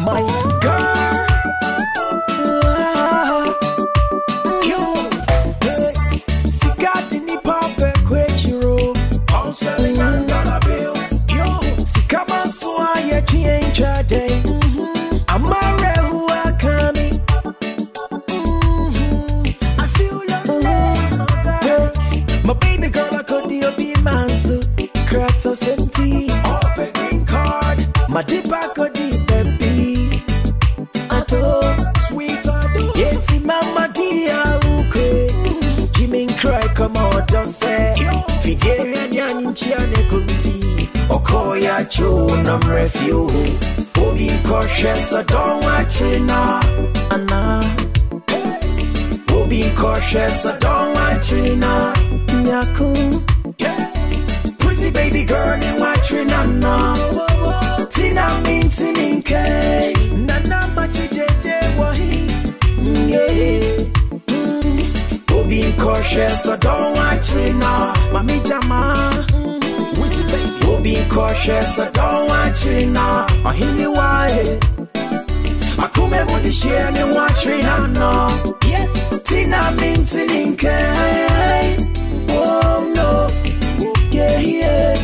my girl. Yo, Sikati ni pape kwechiro, pound sterling and dollar bills. Yo, Sikama suwa ye kiencha day. Amare huwa kami. I feel lonely, my baby girl I could be manso. Kratos empty, open green card. My deep back of the baby. Ato, sweet ado. Yeti mama dia uke. Jimmy cry come on just say. Fijeri nyani nchiane kumti. Okoya cho nam refuse. Obi cautious I don't watch it now. Anna. Obi cautious I don't watch it now. Nyaku. Pretty baby girl in watching Nana. Tina minty ninke. Nana machi jete wahi. Yeah. Obi cautious I don't watch it now. Mami jama. Obi cautious I don't watch it now. Mahini wae. Akume mudi share ni watch it now. Yes. Tina minty ninke. Oh no. Yeah, yeah,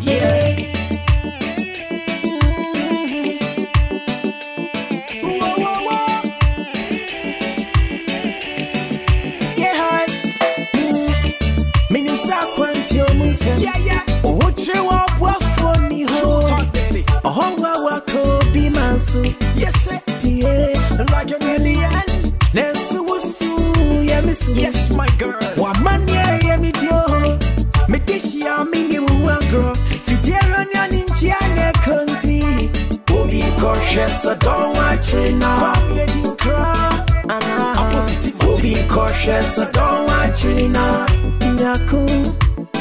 yeah. Whoa, whoa, whoa. Yeah, hi. Minusa kwantio musa. Yeah, yeah. Uche wa wafoni ho. Oh, wako be manso. Yes, sir. Yeah, like a million. Nesu wusu, yeah, miss. Yes, my girl. Waman, yeah, me dio. Medishia mini girl, Fidera Ninja Conti. Obi cautious, I don't watch it now. Obi cautious, I don't watch it now. Naku,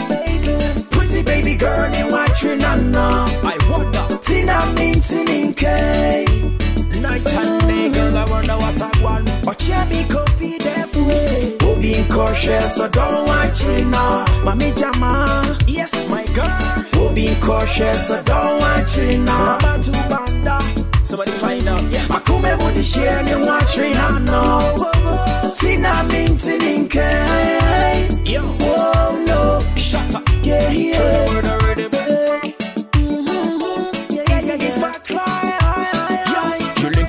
baby, pretty baby girl, you watch it now. I wonder, Tina Mintininke. Night and day, girl, I wonder what I want. Ochemi coffee, definitely. Obi cautious, I don't watch it now. Mami Jama, yes, my girl. Obi cautious, I don't watch it now. Mama to Banda, somebody find out. Yeah. Akume mudi share and watch it now. Tina Mintininke. Yo, oh no, shut up. Yeah, yeah.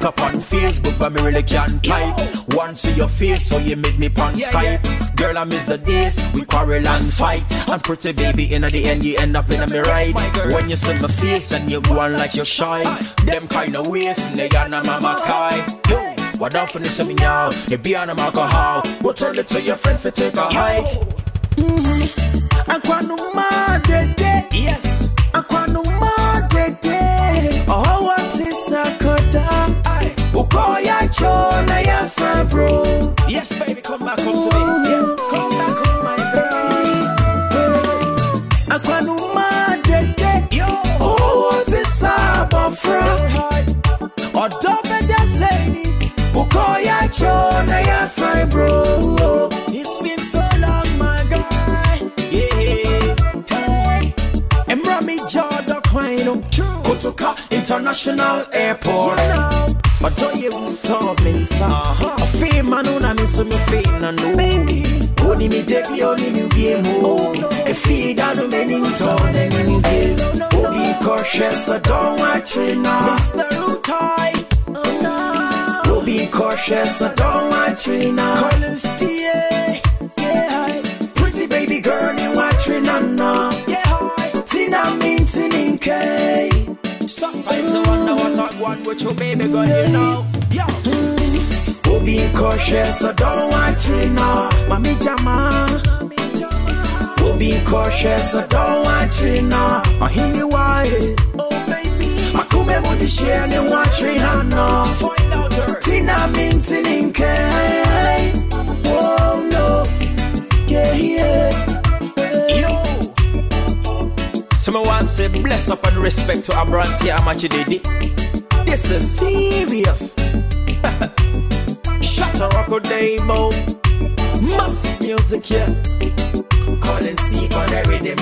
Up on Facebook, but me really can't type. Once see your face, so you made me on Skype. Girl, I miss the days we quarrel and fight. And pretty baby, in the end, you end up in me right. When you see my face and you go on like you're shy, them kind of ways, they got na mama kai. Yo, what down for the semi now? You be on a alcohol, go tell it to your friend for take a hike. Aquanuma dede, yes. Aquanuma dede. Oh, what is a kota? Ukoya chona ya sabro. Yes, baby, come back home to me. Yeah, come back home, my girl. Aquanuma dede. Yo, oh, what is a buffer? Or dobe deseni. Ukoya chona ya sabro. It's been so long, my guy. Yeah. Emrami Jordan Quino. Kotoka International Airport. But don't you saw me, sir? A fame man on a miss me fame and no baby. Only me take you only you game home. A feed on the many turn and you game. Oh, be cautious, I don't watch it now. Mr. Rutai. Oh, be cautious, I don't watch it now. Collins TA. Yeah, pretty baby girl, you watch it now. Yeah, Tina Mintininke. Sometimes I wonder what I want with your baby girl, you know. Yo. Oh, be cautious, I don't watch it now. Mami Jama. Oh, be cautious, I don't watch it now. I hear you why. Oh, baby. Akume mudi share and watch it now. Find out her. Tina Mintininke. Oh, no. Yeah, yeah. Yo. Someone say bless up and respect to Abranti Amachididi. This is serious. Shatta Rako Demo. Massive music here. Calling Steve on every day.